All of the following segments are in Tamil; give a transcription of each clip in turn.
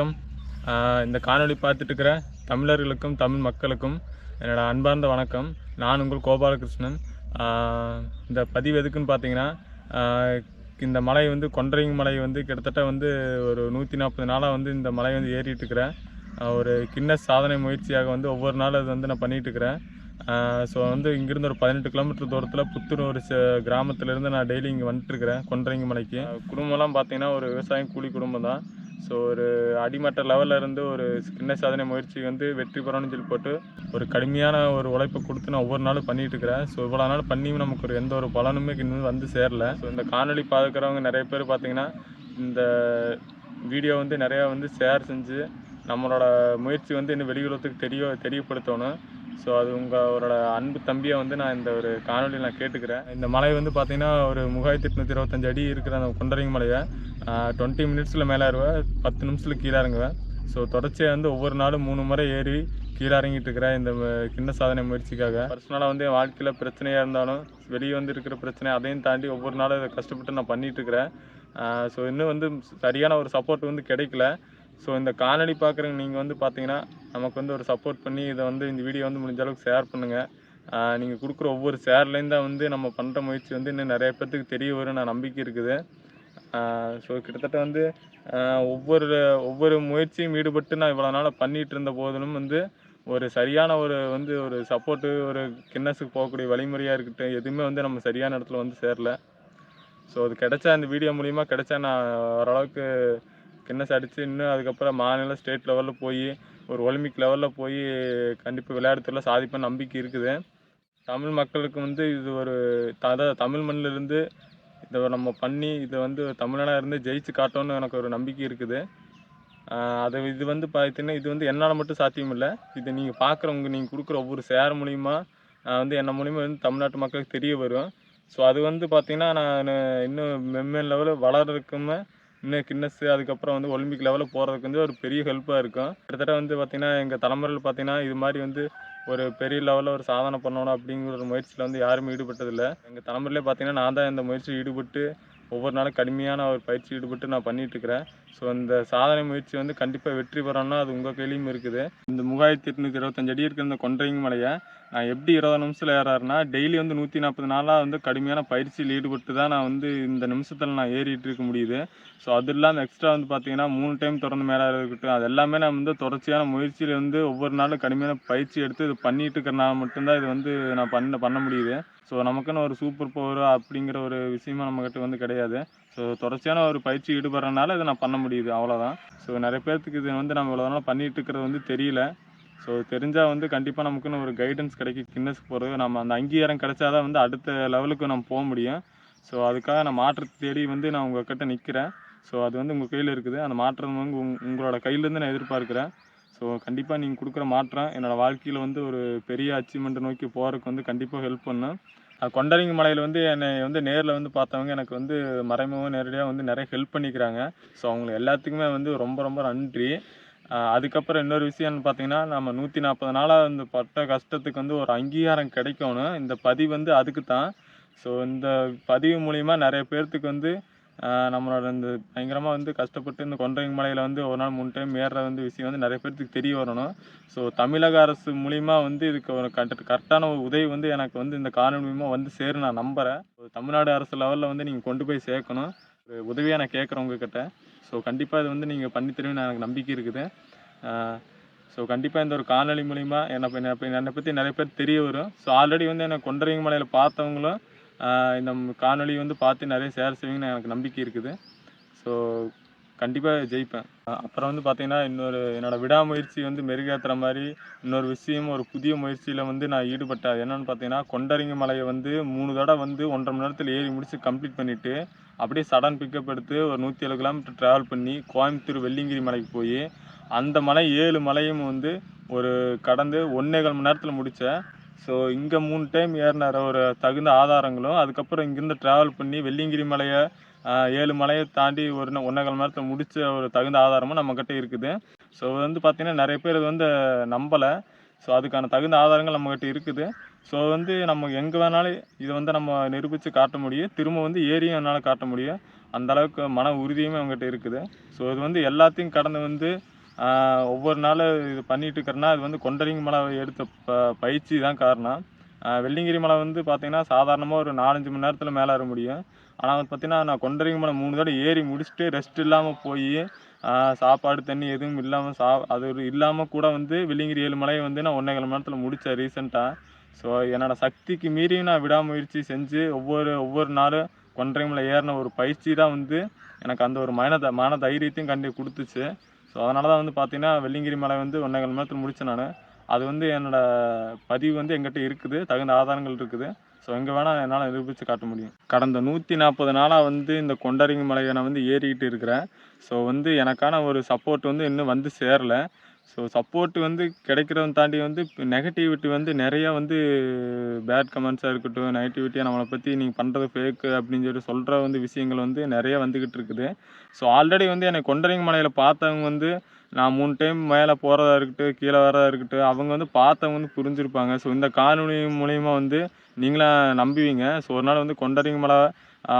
வணக்கம். இந்த காணொளி பார்த்துட்டு இருக்கிற தமிழர்களுக்கும் தமிழ் மக்களுக்கும் என்னோட அன்பார்ந்த வணக்கம். நான் உங்கள் கோபாலகிருஷ்ணன். இந்த பதிவு எதுக்குன்னு பார்த்தீங்கன்னா, இந்த மலை வந்து கொண்டரிங் மலை வந்து கிட்டத்தட்ட வந்து ஒரு 140 நாளாக வந்து இந்த மலை வந்து ஏறிட்டு இருக்கிறேன். ஒரு கின்னஸ் சாதனை முயற்சியாக வந்து ஒவ்வொரு நாளும் அது வந்து நான் பண்ணிகிட்டு இருக்கிறேன். ஸோ வந்து இங்கேருந்து ஒரு 18 கிலோமீட்டர் தூரத்தில் புத்தூர் ஒரு கிராமத்துலேருந்து நான் டெய்லி இங்கே வந்துட்டுருக்கிறேன் கொண்டரிங் மலைக்கு. குடும்பம்லாம் பார்த்தீங்கன்னா ஒரு விவசாயம் கூலி குடும்பம் தான். ஸோ ஒரு அடிமட்ட லெவலில் இருந்து ஒரு கின்னஸ் சாதனை முயற்சி வந்து வெற்றி பெறணும்னு சொல்லி போட்டு ஒரு கடுமையான ஒரு உழைப்பை கொடுத்து நான் ஒவ்வொரு நாளும் பண்ணிகிட்டு இருக்கிறேன். ஸோ இவ்வளோ நாள் பண்ணியும் நமக்கு ஒரு எந்த ஒரு பலனுமே இன்னும் வந்து சேரல. ஸோ இந்த காணொலி பார்க்குறவங்க நிறைய பேர் பார்த்தீங்கன்னா இந்த வீடியோ வந்து நிறையா வந்து ஷேர் செஞ்சு நம்மளோட முயற்சி வந்து இன்னும் வெளியுலகத்துக்கு தெரியப்படுத்தணும். ஸோ அது உங்களோட அன்பு தம்பியை வந்து நான் இந்த ஒரு காணொலியில் நான் கேட்டுக்கிறேன். இந்த மலை வந்து பார்த்திங்கன்னா ஒரு 3825 அடி இருக்கிற அந்த கொண்டரிங் மலையை 20 மினிட்ஸில் மேலே ஏறுவேன், 10 நிமிஷத்தில் கீழே இறங்குவேன். ஸோ தொடர்ச்சியாக வந்து ஒவ்வொரு நாளும் 3 முறை ஏறி கீழே இறங்கிட்டு இருக்கிறேன் இந்த கின்னஸ் சாதனை முயற்சிக்காக. பர்சனலாக வந்து என் வாழ்க்கையில் பிரச்சனையாக இருந்தாலும் வெளியே வந்து இருக்கிற பிரச்சனை அதையும் தாண்டி ஒவ்வொரு நாளும் இதை கஷ்டப்பட்டு நான் பண்ணிகிட்டு இருக்கிறேன். ஸோ இன்னும் வந்து சரியான ஒரு சப்போர்ட் வந்து கிடைக்கல. ஸோ இந்த காணொலி பார்க்குறவங்க நீங்கள் வந்து பார்த்தீங்கன்னா நமக்கு வந்து ஒரு சப்போர்ட் பண்ணி இதை வந்து இந்த வீடியோ வந்து முடிஞ்ச அளவுக்கு ஷேர் பண்ணுங்கள். நீங்கள் கொடுக்குற ஒவ்வொரு ஷேர்லேருந்து தான் வந்து நம்ம பண்ணுற முயற்சி வந்து இன்னும் நிறைய பேர்த்துக்கு தெரிய வரும் நான் நம்பிக்கை இருக்குது. ஸோ கிட்டத்தட்ட வந்து ஒவ்வொரு முயற்சியும் ஈடுபட்டு நான் இவ்வளோ நாளாக பண்ணிகிட்டு இருந்த போதிலும் வந்து ஒரு சரியான ஒரு சப்போர்ட்டு ஒரு கின்னஸுக்கு போகக்கூடிய வழிமுறையாக இருக்கட்டும் எதுவுமே வந்து நம்ம சரியான இடத்துல வந்து சேரல. ஸோ அது கிடைச்சா இந்த வீடியோ மூலிமா கிடைச்சா நான் ஓரளவுக்கு கின்னஸ் அடித்து இன்னும் அதுக்கப்புறம் மாநில ஸ்டேட் லெவலில் போய் ஒரு ஒலிம்பிக் லெவலில் போய் கண்டிப்பாக விளையாட்டுல சாதிப்பேன் நம்பிக்கை இருக்குது. தமிழ் மக்களுக்கு வந்து இது ஒரு தமிழ் மண்ணிலிருந்து இதை நம்ம பண்ணி இதை வந்து தமிழனாக இருந்து ஜெயிச்சு காட்டணும்னு எனக்கு ஒரு நம்பிக்கை இருக்குது. இது வந்து பார்த்தீங்கன்னா இது வந்து என்னால் மட்டும் சாத்தியம் இல்லை. இதை நீங்கள் பார்க்குறவங்க நீங்கள் கொடுக்குற ஒவ்வொரு ஷேர் மூலிமா வந்து என்ன மூலிமா வந்து தமிழ்நாட்டு மக்களுக்கு தெரிய வரும். ஸோ அது வந்து பார்த்திங்கன்னா நான் இன்னும் மென்மேல் லெவலில் வளர்றதுக்குமே இன்னும் கின்னஸ்ஸு அதுக்கப்புறம் வந்து ஒலிம்பிக் லெவலில் போகிறதுக்கு வந்து ஒரு பெரிய ஹெல்ப்பாக இருக்கும். கிட்டத்தட்ட வந்து பார்த்திங்கன்னா எங்கள் தலைமுறையில் பார்த்திங்கன்னா இது மாதிரி வந்து ஒரு பெரிய லெவலில் ஒரு சாதனை பண்ணணும் அப்படிங்கிற ஒரு முயற்சியில் வந்து யாருமே ஈடுபட்டதில்லை. எங்கள் தலைமுறையிலே பார்த்திங்கன்னா நான் தான் இந்த முயற்சியில் ஈடுபட்டு ஒவ்வொரு நாளும் கடுமையான ஒரு பயிற்சி ஈடுபட்டு நான் பண்ணிகிட்ருக்கிறேன். ஸோ இந்த சாதனை முயற்சி வந்து கண்டிப்பாக வெற்றி பெறணும்னா அது உங்கள் கையிலையும் இருக்குது. இந்த 3825 அடி இருக்கிற இந்த கொண்டரிங் மலையை நான் எப்படி 20 நிமிஷத்தில் ஏறாருன்னா டெய்லி வந்து 140 நாளாக வந்து கடுமையான பயிற்சியில் ஈடுபட்டு தான் நான் வந்து இந்த நிமிஷத்தில் நான் ஏறிட்டு இருக்க முடியுது. ஸோ அது இல்லாமல் எக்ஸ்ட்ரா வந்து பார்த்திங்கன்னா 3 டைம் தொடர்ந்து மேலே இருக்கட்டும் அது எல்லாமே நான் வந்து தொடர்ச்சியான முயற்சியில் வந்து ஒவ்வொரு நாளும் கடுமையான பயிற்சி எடுத்து இது பண்ணிகிட்டு இருக்கிறனால மட்டும்தான் இது வந்து நான் பண்ண முடியுது. ஸோ நமக்குன்னு ஒரு சூப்பர் பவர் அப்படிங்கிற ஒரு விஷயமும் நம்மக்கிட்ட வந்து கிடையாது. ஸோ தொடர்ச்சியான ஒரு பயிற்சி ஈடுபடுறதுனால இதை நான் பண்ண முடியுது அவ்வளோதான். ஸோ நிறைய பேர்த்துக்கு இது வந்து நம்ம இவ்வளோ நாள் பண்ணிகிட்டு இருக்கிறது வந்து தெரியல. ஸோ தெரிஞ்சால் வந்து கண்டிப்பாக நமக்குன்னு ஒரு கைடன்ஸ் கிடைக்கும். கின்னஸ்க்கு போகிறது நம்ம அந்த அங்கீகாரம் கிடைச்சாதான் வந்து அடுத்த லெவலுக்கு நம்ம போக முடியும். ஸோ அதுக்காக நான் மாற்றத்தை தேடி வந்து நான் உங்கள்கிட்ட நிற்கிறேன். ஸோ அது வந்து உங்கள் கையில் இருக்குது. அந்த மாற்றம் வந்து உங்களோட கையிலேருந்து நான் எதிர்பார்க்குறேன். ஸோ கண்டிப்பாக நீங்கள் கொடுக்குற மாற்றம் என்னோடய வாழ்க்கையில் வந்து ஒரு பெரிய அச்சீவ்மெண்ட்டை நோக்கி போகிறதுக்கு வந்து கண்டிப்பாக ஹெல்ப் பண்ணும். கொண்டரிங் மலையில் வந்து என்னை வந்து நேரில் வந்து பார்த்தவங்க எனக்கு வந்து மறைமுகமாக நேரடியாக வந்து நிறைய ஹெல்ப் பண்ணிக்கிறாங்க. ஸோ அவங்களுக்கு எல்லாத்துக்குமே வந்து ரொம்ப ரொம்ப நன்றி. அதுக்கப்புறம் இன்னொரு விஷயம்னு பார்த்தீங்கன்னா நம்ம 140 நாளாக வந்து பட்ட கஷ்டத்துக்கு வந்து ஒரு அங்கீகாரம் கிடைக்கணும். இந்த பதிவு வந்து அதுக்கு தான். ஸோ இந்த பதிவு மூலிமா நிறைய பேர்த்துக்கு வந்து நம்மளோட இந்த பயங்கரமாக வந்து கஷ்டப்பட்டு இந்த கொண்டரிங் மலையில் வந்து ஒரு நாள் 3 டைம் ஏறுற வந்து விஷயம் வந்து நிறைய பேர்த்துக்கு தெரிய வரணும். ஸோ தமிழக அரசு மூலிமா வந்து இதுக்கு ஒரு கரெக்டான ஒரு உதவி வந்து எனக்கு வந்து இந்த காணொலி மூலிமா வந்து சேரும் நான் நம்புகிறேன். தமிழ்நாடு அரசு லெவலில் வந்து நீங்கள் கொண்டு போய் சேர்க்கணும். ஒரு உதவியாக நான் கேட்குறேன் உங்ககிட்ட. ஸோ கண்டிப்பாக இது வந்து நீங்கள் பண்ணி தருவீங்கன்னு எனக்கு நம்பிக்கை இருக்குது. ஸோ கண்டிப்பாக இந்த ஒரு காணொலி மூலிமா என்னை பற்றி நிறைய பேர் தெரிய வரும். ஸோ ஆல்ரெடி வந்து என்னை கொண்டரிங் மலையில் பார்த்தவங்களும் இந்த காணொலி வந்து பார்த்து நிறைய ஷேர் செய்வீங்கன்னு எனக்கு நம்பிக்கை இருக்குது. ஸோ கண்டிப்பாக ஜெயிப்பேன். அப்புறம் வந்து பார்த்திங்கன்னா என்னோடய விடாமுயற்சி வந்து மெருகேற்றுற மாதிரி இன்னொரு விஷயம் ஒரு புதிய முயற்சியில் வந்து நான் ஈடுபட்டேன். அது என்னென்னு பார்த்தீங்கன்னா கொண்டரிங் மலையை வந்து 3 தடவை வந்து 1.5 மணி நேரத்தில் ஏறி முடித்து கம்ப்ளீட் பண்ணிவிட்டு அப்படியே சடன் பிக்கப் எடுத்து ஒரு 107 கிலோமீட்டர் ட்ராவல் பண்ணி கோயம்புத்தூர் வெள்ளிங்கிரி மலைக்கு போய் அந்த மலை 7 மலையும் வந்து கடந்து 1.25 மணி நேரத்தில் முடித்தேன். ஸோ இங்கே 3 டைம் ஏறின ஒரு தகுந்த ஆதாரங்களும் அதுக்கப்புறம் இங்கேருந்து ட்ராவல் பண்ணி வெள்ளிங்கிரி மலையை 7 மலையை தாண்டி 1.25 மணி நேரத்தில் முடித்த ஒரு தகுந்த ஆதாரமும் நம்மக்கிட்ட இருக்குது. ஸோ வந்து பார்த்திங்கன்னா நிறைய பேர் இது வந்து நம்பலை. ஸோ அதுக்கான தகுந்த ஆதாரங்கள் நம்மக்கிட்ட இருக்குது. ஸோ வந்து நம்ம எங்கே வேணாலும் இதை வந்து நம்ம நிரூபித்து காட்ட முடியும். திரும்ப வந்து ஏறியும் என்னால் காட்ட முடியும். அந்த அளவுக்கு மன உறுதியுமே அவங்ககிட்ட இருக்குது. ஸோ இது வந்து எல்லாத்தையும் கடந்து வந்து ஒவ்வொரு நாளும் இது பண்ணிகிட்டு இருக்கிறேன்னா அது வந்து கொண்டரிங்க மலை எடுத்த பயிற்சி தான் காரணம். வெள்ளியங்கிரி மலை வந்து பார்த்திங்கன்னா சாதாரணமாக ஒரு 4-5 மணி நேரத்தில் மேலே ஏற முடியும். ஆனால் வந்து பார்த்திங்கன்னா நான் கொண்டரிங்க மலை 3 தடவை ஏறி முடிச்சுட்டு ரெஸ்ட் இல்லாமல் போய் சாப்பாடு தண்ணி எதுவும் இல்லாமல் அது ஒரு இல்லாமல் கூட வந்து வெள்ளியங்கிரி 7 மலையை வந்து நான் 1.25 மணி நேரத்தில் முடித்தேன் ரீசெண்டாக. ஸோ என்னோடய சக்திக்கு மீறியும் நான் விடாமுயற்சி செஞ்சு ஒவ்வொரு நாளும் கொண்டரிங்க மலை ஏறின ஒரு பயிற்சி தான் வந்து எனக்கு அந்த ஒரு மன தைரியத்தையும் கொடுத்துச்சு. ஸோ அதனால தான் வந்து பார்த்திங்கன்னா வெள்ளியங்கிரி மலை வந்து 1.25 மணி நேரத்தில் முடித்தேன் நான். அது வந்து என்னோடய பதிவு வந்து எங்கிட்ட இருக்குது, தகுந்த ஆதாரங்கள் இருக்குது. ஸோ எங்கே வேணால் என்னால் நிரூபித்து காட்ட முடியும். கடந்த 140 நாளாக வந்து இந்த கொண்டரிங்க மலையை நான் வந்து ஏறிக்கிட்டு இருக்கிறேன். ஸோ வந்து எனக்கான ஒரு சப்போர்ட் வந்து இன்னும் வந்து சேரல. ஸோ சப்போர்ட் வந்து கிடைக்கிறத தாண்டி வந்து நெகட்டிவிட்டி வந்து நிறையா வந்து பேட் கமெண்ட்ஸாக இருக்கட்டும், நெகட்டிவிட்டியாக நம்மளை பற்றி நீங்கள் பண்ணுறது ஃபேக்கு அப்படின்னு சொல்கிற வந்து விஷயங்கள் வந்து நிறைய வந்துக்கிட்டு இருக்குது. ஸோ ஆல்ரெடி வந்து என்னை கொண்டரிங்க மலையில் பார்த்தவங்க வந்து நான் 3 டைம் மேலே போகிறதா இருக்கட்டும், கீழே வரதா இருக்கட்டும், அவங்க வந்து பார்த்தவங்க வந்து புரிஞ்சிருப்பாங்க. ஸோ இந்த காணொலி மூலிமா வந்து நீங்களாம் நம்புவீங்க. ஸோ ஒரு நாள் வந்து கொண்டரிங்க மலை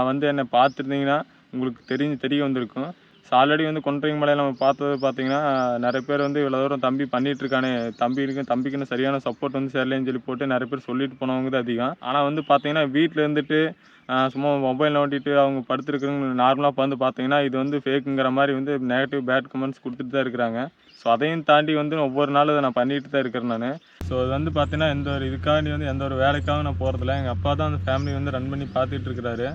வந்து என்னை பார்த்துருந்தீங்கன்னா உங்களுக்கு தெரிய வந்திருக்கும். ஸோ ஆல்ரெடி வந்து கொண்டரிங்க மலையில் நம்ம பார்த்தது பார்த்தீங்கன்னா நிறைய பேர் வந்து இவ்வளோ தூரம் தம்பி பண்ணிகிட்ருக்கானே, தம்பிக்குன்னு சரியான சப்போர்ட் வந்து சேரலேன்னு போட்டு நிறைய பேர் சொல்லிட்டு போனவங்க தான் அதிகம். ஆனால் வந்து பார்த்தீங்கன்னா வீட்டில் இருந்துட்டு சும்மா மொபைல் நோண்டிட்டு அவங்க படுத்துருக்கிறவங்க நார்மலாக வந்து பார்த்தீங்கன்னா இது வந்து ஃபேக்குங்கிற மாதிரி வந்து நெகட்டிவ் பேட் கமெண்ட்ஸ் கொடுத்துட்டு தான் இருக்கிறாங்க. ஸோ அதையும் தாண்டி வந்து ஒவ்வொரு நாளும் இதை நான் பண்ணிட்டு தான் இருக்கிறேன் நான். ஸோ அது வந்து பார்த்தீங்கன்னா எந்த ஒரு இதுக்காண்டி வந்து எந்த ஒரு வேலைக்காகவும் நான் போகிறதில்ல. எங்கள் அப்பா தான் அந்த ஃபேமிலி வந்து ரன் பண்ணி பார்த்துட்டு இருக்கிறாரு.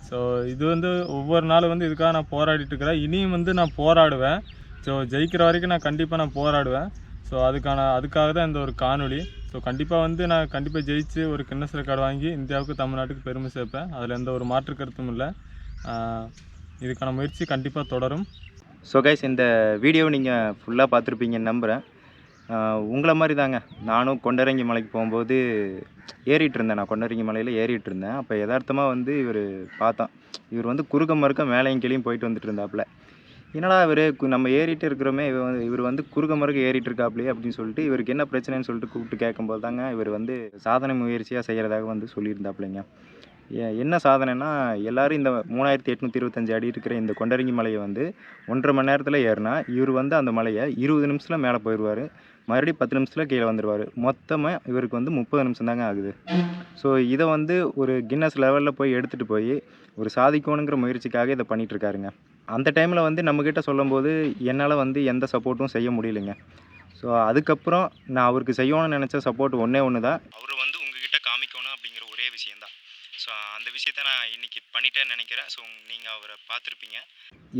ஸோ இது வந்து ஒவ்வொரு நாளும் வந்து இதுக்காக நான் போராடிட்டு இருக்கிறேன். இனியும் வந்து நான் போராடுவேன். ஸோ ஜெயிக்கிற வரைக்கும் நான் கண்டிப்பாக போராடுவேன். ஸோ அதுக்காக தான் இந்த ஒரு காணொளி. ஸோ கண்டிப்பாக வந்து நான் ஜெயிச்சு ஒரு கின்னஸ் ரெக்கார்டு வாங்கி இந்தியாவுக்கு தமிழ்நாட்டுக்கு பெருமை சேர்ப்பேன். அதில் எந்த ஒரு மாற்று கருத்தும் இல்லை. இதுக்கான முயற்சி கண்டிப்பாக தொடரும். ஸோ கைஸ், இந்த வீடியோவை நீங்கள் ஃபுல்லாக பார்த்துருப்பீங்கன்னு நம்புகிறேன். உங்களை மாதிரி தாங்க நானும் கொண்டரங்கி மலைக்கு போகும்போது ஏறிட்டு இருந்தேன். நான் கொண்டரங்கி மலையில் ஏறிட்டு இருந்தேன். அப்போ யதார்த்தமாக வந்து இவர் வந்து குறுக்க மறுக்க மேலையும் கீழையும் போயிட்டு வந்துட்டு இருந்தாப்புல. என்னடா நம்ம ஏறிட்டு இருக்கிறோமே, இவர் வந்து குறுக்க மறுக்க ஏறிட்டு இருக்காப்லையே அப்படின்னு சொல்லிட்டு இவருக்கு என்ன பிரச்சனைன்னு சொல்லிட்டு கூப்பிட்டு கேட்கும்போது தாங்க இவர் வந்து சாதனை முயற்சியாக செய்கிறதாக வந்து சொல்லியிருந்தாப்புலைங்க. என்ன சாதனைனா, எல்லோரும் இந்த 3825 அடி இருக்கிற இந்த கொண்டரங்கி மலையை வந்து 1.5 மணி நேரத்தில் ஏறினா இவர் வந்து அந்த மலையை 20 நிமிஷத்தில் மேலே போயிடுவார். மறுபடியும் 10 நிமிஷத்தில் கீழே வந்துடுவார். மொத்தமாக இவருக்கு வந்து 30 நிமிஷம் தாங்க ஆகுது. ஸோ இதை வந்து ஒரு கின்னஸ் லெவலில் போய் எடுத்துகிட்டு போய் ஒரு சாதிக்கணுங்கிற முயற்சிக்காக இதை பண்ணிகிட்ருக்காருங்க. அந்த டைமில் வந்து நம்மக்கிட்ட சொல்லும்போது என்னால் வந்து எந்த சப்போர்ட்டும் செய்ய முடியலைங்க. ஸோ அதுக்கப்புறம் நான் அவருக்கு செய்யணும்னு நினச்ச சப்போர்ட் ஒன்று தான், அவர் வந்து உங்ககிட்ட காமிக்கணும் அப்படிங்கிற ஒரே விஷயந்தான். ஸோ அந்த விஷயத்த நான் இன்றைக்கி பண்ணிட்டேன்னு நினைக்கிறேன். ஸோ நீங்கள் அவரை பார்த்துருப்பீங்க.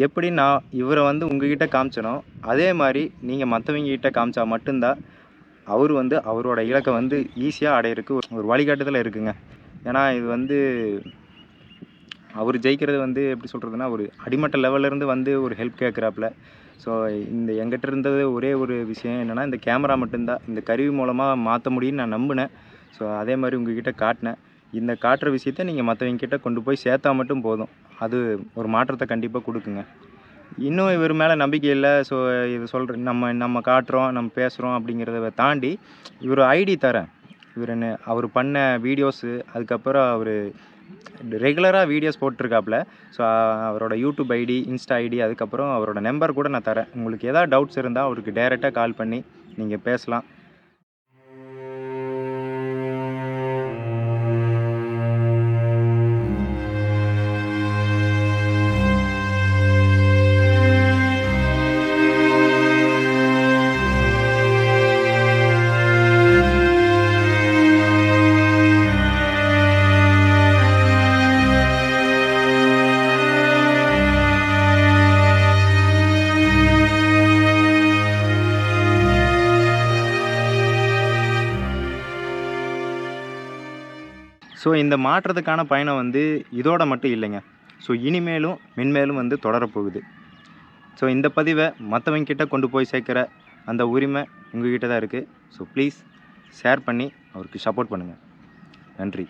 எப்படி நான் இவரை வந்து உங்ககிட்ட காமிச்சனோ அதே மாதிரி நீங்கள் மற்றவங்ககிட்ட காமிச்சா மட்டும்தான் அவர் வந்து அவரோட இலக்கை வந்து ஈஸியாக அடையிறதுக்கு ஒரு வழிகாட்டுதல் இருக்குங்க. ஏன்னா இது வந்து அவர் ஜெயிக்கிறது வந்து எப்படி சொல்கிறதுனா, ஒரு அடிமட்ட லெவல்லேருந்து வந்து ஒரு ஹெல்ப் கேட்குறாப்புல. ஸோ எங்கிட்ட இருந்தது ஒரே ஒரு விஷயம் என்னென்னா, இந்த கேமரா மட்டும்தான் இந்த கருவி மூலமாக மாற்ற முடியும்னு நான் நம்பினேன். ஸோ அதே மாதிரி உங்ககிட்ட காட்டினேன். இந்த காட்டுற விஷயத்த நீங்கள் மற்றவங்கக்கிட்ட கொண்டு போய் சேர்த்தா மட்டும் போதும், அது ஒரு மாற்றத்தை கண்டிப்பாக கொடுக்குங்க. இன்னும் இவர் மேலே நம்பிக்கை இல்லை. ஸோ இது நம்ம காட்டுறோம், நம்ம பேசுகிறோம் அப்படிங்கிறத தாண்டி இவர் ஐடி தரேன். அவர் பண்ண வீடியோஸு, அதுக்கப்புறம் அவர் ரெகுலராக வீடியோஸ் போட்டிருக்காப்புல. ஸோ அவரோட யூடியூப் ஐடி, இன்ஸ்டா ஐடி, அதுக்கப்புறம் அவரோட நம்பர் கூட நான் தரேன். உங்களுக்கு எதாவது டவுட்ஸ் இருந்தால் அவருக்கு டைரெக்டாக கால் பண்ணி நீங்கள் பேசலாம். ஸோ இந்த மாற்றத்துக்கான பயணம் வந்து இதோட மட்டும் இல்லைங்க. ஸோ இனிமேலும் மென்மேலும் வந்து தொடரப்போகுது. ஸோ இந்த பதிவை மற்றவங்கக்கிட்ட கொண்டு போய் சேர்க்குற அந்த உரிமை உங்கள்கிட்ட தான் இருக்குது. ஸோ ப்ளீஸ் ஷேர் பண்ணி அவருக்கு சப்போர்ட் பண்ணுங்கள். நன்றி.